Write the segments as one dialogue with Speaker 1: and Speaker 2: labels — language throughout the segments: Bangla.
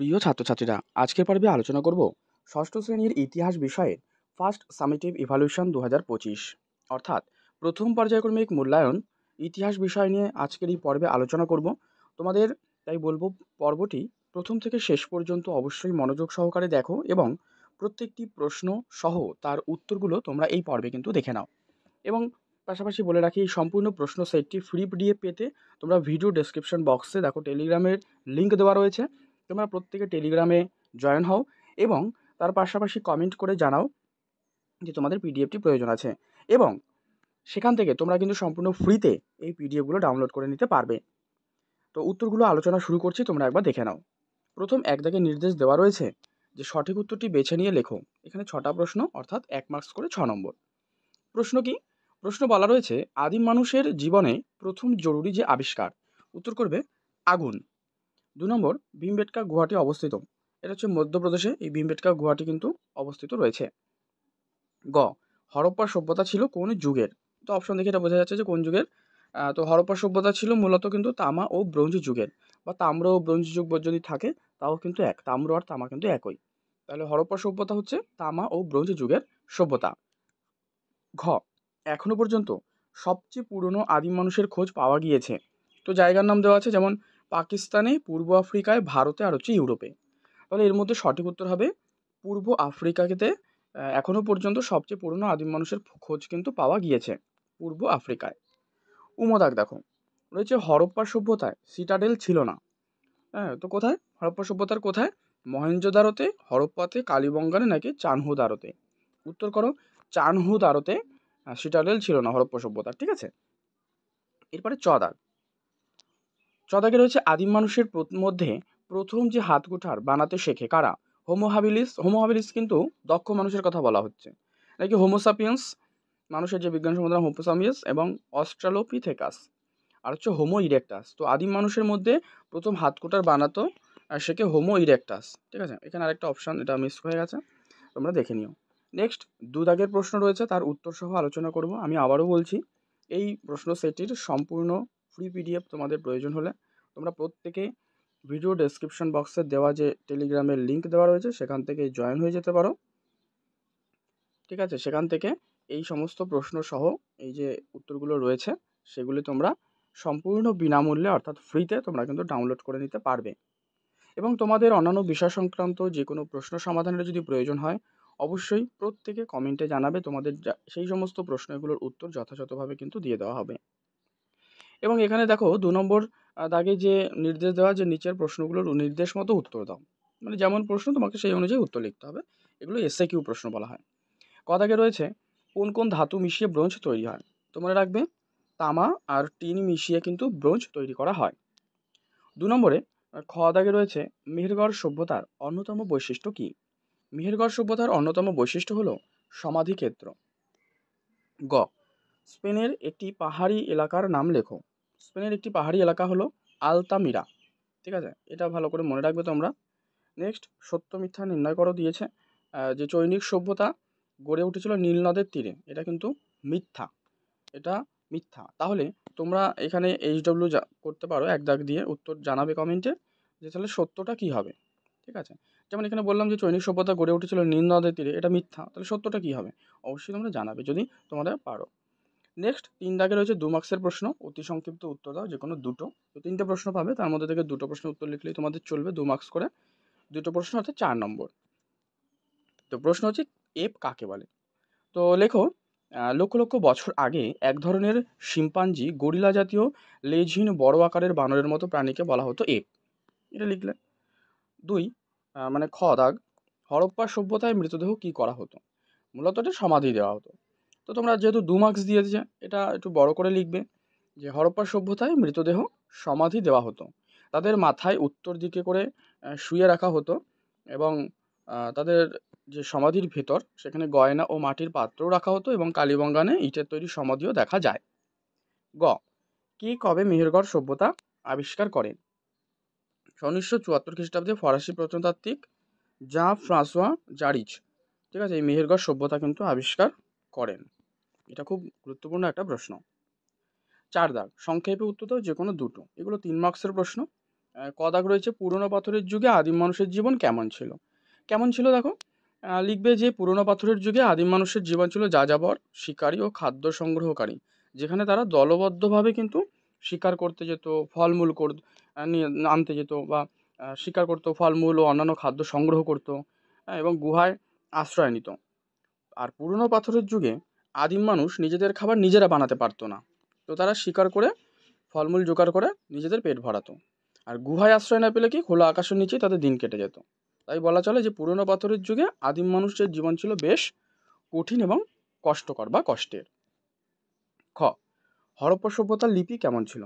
Speaker 1: প্রিয় ছাত্রছাত্রীরা, আজকের পর্বে আলোচনা করব ষষ্ঠ শ্রেণীর ইতিহাস বিষয়ে ফার্স্ট সামেটিভ ইভ্যালুয়েশন 2025 অর্থাৎ প্রথম পর্যায়ক্রমিক মূল্যায়ন ইতিহাস বিষয় নিয়ে আজকের এই পর্বে আলোচনা করব। তোমাদের তাই বলবো, পর্বটি প্রথম থেকে শেষ পর্যন্ত অবশ্যই মনোযোগ সহকারে দেখো এবং প্রত্যেকটি প্রশ্ন সহ তার উত্তরগুলো তোমরা এই পর্বে কিন্তু দেখে নাও। এবং পাশাপাশি বলে রাখি, এই সম্পূর্ণ প্রশ্ন সেটটি ফ্রি পিডিএফ পেতে তোমরা ভিডিও ডেসক্রিপশন বক্সে দেখো টেলিগ্রামের লিঙ্ক দেওয়া রয়েছে। তোমরা প্রত্যেকে টেলিগ্রামে জয়েন হও এবং তার পাশাপাশি কমেন্ট করে জানাও যে তোমাদের পিডিএফটি প্রয়োজন আছে, এবং সেখান থেকে তোমরা কিন্তু সম্পূর্ণ ফ্রিতে এই পিডিএফগুলো ডাউনলোড করে নিতে পারবে। তো উত্তরগুলো আলোচনা শুরু করছি, তোমরা একবার দেখে নাও। প্রথম এক দাগে নির্দেশ দেওয়া রয়েছে যে সঠিক উত্তরটি বেছে নিয়ে লেখো। এখানে 6টা প্রশ্ন, অর্থাৎ 1 মার্কস করে 6 নম্বর। প্রশ্ন কি? প্রশ্ন বলা রয়েছে আদিম মানুষের জীবনে প্রথম জরুরি যে আবিষ্কার। উত্তর করবে আগুন। 2 নম্বর, ভীমবেটকা গুহাটি অবস্থিত। এটা হচ্ছে মধ্যপ্রদেশে, এই ভীমবেটকা গুহাটি কিন্তু অবস্থিত রয়েছে। গ, হরপ্পা সভ্যতা ছিল কোন যুগের? তো অপশন দেখে এটা বোঝা যাচ্ছে যে কোন যুগের। তো হরপ্পা সভ্যতা ছিল মূলত কিন্তু তামা ও ব্রোঞ্জ যুগের, বা তাম্র ও ব্রোঞ্জ যুগ যদি থাকে তাও কিন্তু এক, তাম্র আর তামা কিন্তু একই। তাহলে হরপ্পা সভ্যতা হচ্ছে তামা ও ব্রোঞ্জ যুগের সভ্যতা। ঘ, এখনো পর্যন্ত সবচেয়ে পুরনো আদিম মানুষের খোঁজ পাওয়া গিয়েছে। তো জায়গার নাম দেওয়া আছে, যেমন পাকিস্তানে, পূর্ব আফ্রিকায়, ভারতে আর হচ্ছে ইউরোপে। তাহলে এর মধ্যে সঠিক উত্তর হবে পূর্ব আফ্রিকাতে এখনো পর্যন্ত সবচেয়ে পুরনো আদিম মানুষের খোঁজ কিন্তু পাওয়া গিয়েছে পূর্ব আফ্রিকায়। উমদাগ দেখো রয়েছে হরপ্পা সভ্যতায় সিটাডেল ছিল না। হ্যাঁ, তো কোথায় হরপ্পা সভ্যতার কোথায়? মহেঞ্জোদারোতে, হরপ্পাতে, কালীবঙ্গানে নাকি চানহুদারোতে? উত্তর করো। চানহুদারোতে সিটাডেল ছিল না হরপ্পা সভ্যতার। ঠিক আছে, এরপরে চদাগে রয়েছে আদিম মানুষের মধ্যে প্রথম যে হাতকুঠার বানাতে শেখে কারা? হোমো হাবিলিস কিন্তু দক্ষ মানুষের কথা বলা হচ্ছে, নাকি হোমোসাপিয়েন্স মানুষের যে বিজ্ঞানসম্মত নাম হোমোসাপিয়েন্স, এবং অস্ট্রালোপিথেকাস, আর হচ্ছে হোমো ইরেক্টাস। তো আদিম মানুষের মধ্যে প্রথম হাতকুঠার বানাতো শেখে হোমো ইরেক্টাস। ঠিক আছে, এখানে আরেকটা অপশান এটা মিস হয়ে গেছে, তোমরা দেখে নিও। নেক্সট, 2 দাগের প্রশ্ন রয়েছে, তার উত্তর সহ আলোচনা করব। আমি আবারও বলছি, এই প্রশ্ন সেটটির সম্পূর্ণ ফ্রি পিডিএফ তোমাদের প্রয়োজন হলে তোমরা প্রত্যেকে ভিডিও ডেসক্রিপশন বক্সে দেওয়া যে টেলিগ্রামের লিঙ্ক দেওয়া রয়েছে সেখান থেকে জয়েন হয়ে যেতে পারো। ঠিক আছে, সেখান থেকে এই সমস্ত প্রশ্ন সহ এই যে উত্তরগুলো রয়েছে সেগুলি তোমরা সম্পূর্ণ বিনামূল্যে অর্থাৎ ফ্রিতে তোমরা কিন্তু ডাউনলোড করে নিতে পারবে। এবং তোমাদের অন্যান্য বিষয় সংক্রান্ত যে কোনো প্রশ্ন সমাধানের যদি প্রয়োজন হয় অবশ্যই প্রত্যেকে কমেন্টে জানাবে, তোমাদের সেই সমস্ত প্রশ্নগুলোর উত্তর যথাযথভাবে কিন্তু দিয়ে দেওয়া হবে। এবং এখানে দেখো 2 নম্বর দাগে যে নির্দেশ দেওয়া, যে নিচের প্রশ্নগুলোর নির্দেশ মতো উত্তর দাও। মানে যেমন প্রশ্ন তোমাকে সেই অনুযায়ী উত্তর লিখতে হবে। এগুলো এসএকিউ প্রশ্ন বলা হয়। ক দাগে রয়েছে কোন কোন ধাতু মিশিয়ে ব্রোঞ্জ তৈরি হয়? তো মনে রাখবে তামা আর টিন মিশিয়ে কিন্তু ব্রোঞ্জ তৈরি করা হয়। 2 নম্বরে খ দাগে রয়েছে মেহেরগড় সভ্যতার অন্যতম বৈশিষ্ট্য কি? মেহেরগড় সভ্যতার অন্যতম বৈশিষ্ট্য হলো সমাধিক্ষেত্র। গ, স্পেনের একটি পাহাড়ি এলাকার নাম লেখো। স্পেনের একটি পাহাড়ি এলাকা হলো আলতামিরা। ঠিক আছে, এটা ভালো করে মনে রাখবে তোমরা। নেক্সট, সত্য মিথ্যা নির্ণয় করো দিয়েছে। যে চৈনিক সভ্যতা গড়ে উঠেছিল নীল নদের তীরে, এটা কিন্তু মিথ্যা, এটা মিথ্যা। তাহলে তোমরা এখানে HW করতে পারো, এক দাগ দিয়ে উত্তর জানাবে কমেন্টে যে তাহলে সত্যটা কী হবে। ঠিক আছে, যেমন এখানে বললাম যে চৈনিক সভ্যতা গড়ে উঠেছিল নীল নদের তীরে, এটা মিথ্যা, তাহলে সত্যটা কী হবে অবশ্যই তোমরা জানাবে যদি তোমরা পারো। নেক্সট, 3 দাগে রয়েছে 2 মার্কসের প্রশ্ন, অতি সংক্ষিপ্ত উত্তর দাও যে কোনো দুটো। তো 3টে প্রশ্ন পাবে, তার মধ্যে থেকে 2টো প্রশ্নের উত্তর লিখলেই তোমাদের চলবে, 2 মার্কস করে। 2টো প্রশ্ন অর্থাৎ 4 নম্বর। তো প্রশ্ন হচ্ছে এপ কাকে বলে? তো লেখো লক্ষ লক্ষ বছর আগে এক ধরনের শিম্পাঞ্জি গরিলা জাতীয় লেজহীন বড় আকারের বানরের মতো প্রাণীকে বলা হতো এপ। এটা লিখলে। 2 মানে খ দাগ, হরপ্পা সভ্যতায় মৃতদেহ কি করা হতো? মূলত এটা সমাধি দেওয়া হতো। তো তোমরা যেহেতু 2 মার্কস দিয়েছে, এটা একটু বড় করে লিখবে যে হরপ্পা সভ্যতায় মৃতদেহ সমাধি দেওয়া হতো। তাদের মাথায় উত্তর দিকে করে শুইয়ে রাখা হতো, এবং তাদের যে সমাধির ভেতর সেখানে গয়না ও মাটির পাত্রও রাখা হতো, এবং কালীবঙ্গানে ইটের তৈরি সমাধিও দেখা যায়। গ, কে কবে মেহেরগড় সভ্যতা আবিষ্কার করেন? 1974 খ্রিস্টাব্দে ফরাসি প্রত্নতাত্ত্বিক জা ফ্রাঁসোয়া জারিচ, ঠিক আছে, এই মেহেরগড় সভ্যতা কিন্তু আবিষ্কার করেন। এটা খুব গুরুত্বপূর্ণ একটা প্রশ্ন। 4 দাগ, সংক্ষেপে উত্তর দাও যে কোনো দুটো। এগুলো 3 মার্কসের প্রশ্ন। ক দাগ রয়েছে পুরনো পাথরের যুগে আদিম মানুষের জীবন কেমন ছিল? কেমন ছিল দেখো, লিখবে যে পুরনো পাথরের যুগে আদিম মানুষের জীবন ছিল যাযাবর, শিকারী ও খাদ্য সংগ্রহকারী। যেখানে তারা দলবদ্ধভাবে কিন্তু শিকার করতে যেত, ফলমূল নিয়ে আনতে যেত, বা শিকার করতো, ফলমূল ও অন্যান্য খাদ্য সংগ্রহ করতো, এবং গুহায় আশ্রয় নিত। আর পুরনো পাথরের যুগে আদিম মানুষ নিজেদের খাবার নিজেরা বানাতে পারতো না। তো তারা শিকার করে ফলমূল জোগাড় করে নিজেদের পেট ভরাতো। আর গুহায় আশ্রয় না পেলে কি খোলা আকাশের নিচেই তাদের দিন কেটে যেত। তাই বলা চলে যে পুরনো পাথরের যুগে আদিম মানুষের জীবন ছিল বেশ কঠিন এবং কষ্টকর বা কষ্টের। খ হরপ্পা সভ্যতার লিপি কেমন ছিল?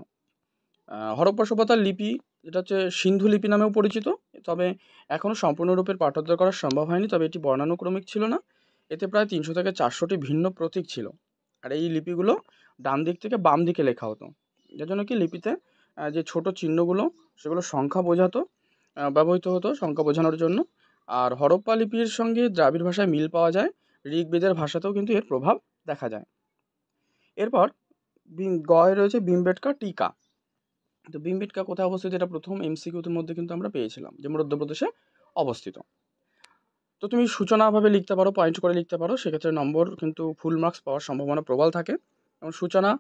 Speaker 1: হরপ্পা সভ্যতার লিপি, যেটা হচ্ছে সিন্ধু লিপি নামেও পরিচিত, তবে এখনও সম্পূর্ণরূপে পাঠোদ্ধার করা সম্ভব হয়নি, তবে এটি বর্ণানুক্রমিক ছিল না। এতে প্রায় 300 থেকে 400টি ভিন্ন প্রতীক ছিল। আর এই লিপিগুলো ডান দিক থেকে বাম দিকে লেখা হতো, যার জন্য কি লিপিতে যে ছোট চিহ্নগুলো সেগুলো সংখ্যা বোঝাতো, ব্যবহৃত হতো সংখ্যা বোঝানোর জন্য। আর হরপ্পা লিপির সঙ্গে দ্রাবিড় ভাষায় মিল পাওয়া যায়, ঋগ্বেদের ভাষাতেও কিন্তু এর প্রভাব দেখা যায়। এরপর গয়ে রয়েছে ভীমবেটকা টিকা। তো ভীমবেটকা কোথায় অবস্থিত, এটা প্রথম এমসিকিউর মধ্যে কিন্তু আমরা পেয়েছিলাম যে মধ্যপ্রদেশে অবস্থিত। তো তুমি সূচনাভাবে লিখতে পারো, পয়েন্ট করে লিখতে পারো, সেক্ষেত্রে নম্বর কিন্তু ফুল মার্কস পাওয়ার সম্ভাবনা প্রবল থাকে। এবং সূচনা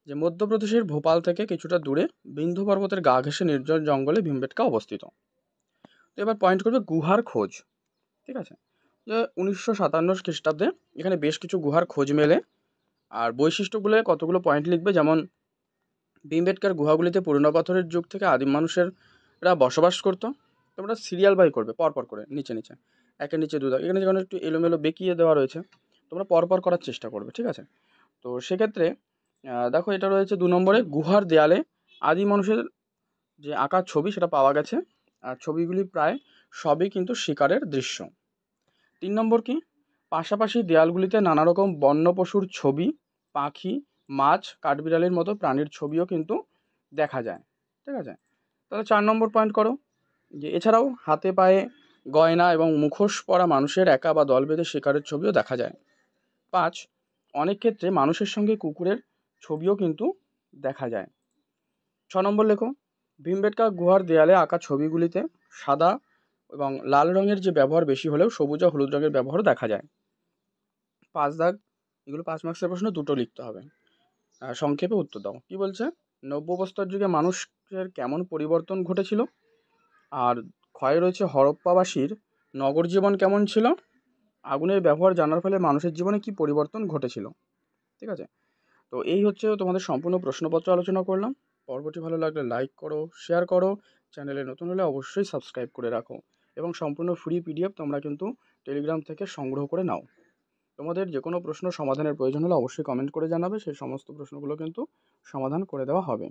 Speaker 1: যে মধ্যপ্রদেশের ভোপাল থেকে কিছুটা দূরে বিন্ধ্য পর্বতের গা ঘেঁষে নির্জন জঙ্গলে ভীমবেটকা অবস্থিত। তো এবার পয়েন্ট করবে গুহার খোঁজ। ঠিক আছে, যে 1957 খ্রিস্টাব্দে এখানে বেশ কিছু গুহার খোঁজ মেলে। আর বৈশিষ্ট্যগুলো কতগুলো পয়েন্ট লিখবে, যেমন ভীমবেটকার গুহাগুলিতে পুরনো পাথরের যুগ থেকে আদিম মানুষেরা বসবাস করতো। তোমরা সিরিয়াল বাই করবে পরপর করে, নিচে নিচে, একের নিচে দু দাগ, এখানে যেখানে একটু এলোমেলো বেঁকিয়ে দেওয়া রয়েছে তোমরা পরপর করার চেষ্টা করবে, ঠিক আছে? তো সেক্ষেত্রে দেখো এটা রয়েছে 2 নম্বরে, গুহার দেয়ালে আদি মানুষের যে আঁকা ছবি সেটা পাওয়া গেছে। আর ছবিগুলি প্রায় সবই কিন্তু শিকারের দৃশ্য। 3 নম্বর কি, পাশাপাশি দেয়ালগুলিতে নানা রকম বন্য পশুর ছবি, পাখি, মাছ, কাঠবিড়ালির মতো প্রাণীর ছবিও কিন্তু দেখা যায়। ঠিক আছে, তাহলে 4 নম্বর পয়েন্ট করো, যে এছাড়াও হাতে পায়ে গয়না এবং মুখোশ পরা মানুষের একা বা দল বেঁধে শিকারের ছবিও দেখা যায়। 5, অনেক ক্ষেত্রে মানুষের সঙ্গে কুকুরের ছবিও কিন্তু দেখা যায়। 6 নম্বর লেখো, ভীমবেটকা গুহার দেয়ালে আঁকা ছবিগুলিতে সাদা এবং লাল রঙের যে ব্যবহার বেশি হলেও সবুজ ও হলুদ রঙের ব্যবহারও দেখা যায়। 5 দাগ, এগুলো 5 মার্কসের প্রশ্ন, দুটো লিখতে হবে। সংক্ষেপে উত্তর দাও। কি বলছে, নব্য অবস্থার যুগে মানুষের কেমন পরিবর্তন ঘটেছিল? আর ক্ষয়ে রয়েছে হরপ্পাবাসীর নগর জীবন কেমন ছিল? আগুনের ব্যবহার জানার ফলে মানুষের জীবনে কি পরিবর্তন ঘটেছিল? ঠিক আছে, তো এই হচ্ছে তোমাদের সম্পূর্ণ প্রশ্নপত্র আলোচনা করলাম। পর্বটি ভালো লাগলে লাইক করো, শেয়ার করো, চ্যানেলে নতুন হলে অবশ্যই সাবস্ক্রাইব করে রাখো, এবং সম্পূর্ণ ফ্রি পিডিএফ তোমরা কিন্তু টেলিগ্রাম থেকে সংগ্রহ করে নাও। তোমাদের যে কোনো প্রশ্ন সমাধানের প্রয়োজন হলে অবশ্যই কমেন্ট করে জানাবে, সেই সমস্ত প্রশ্নগুলো কিন্তু সমাধান করে দেওয়া হবে।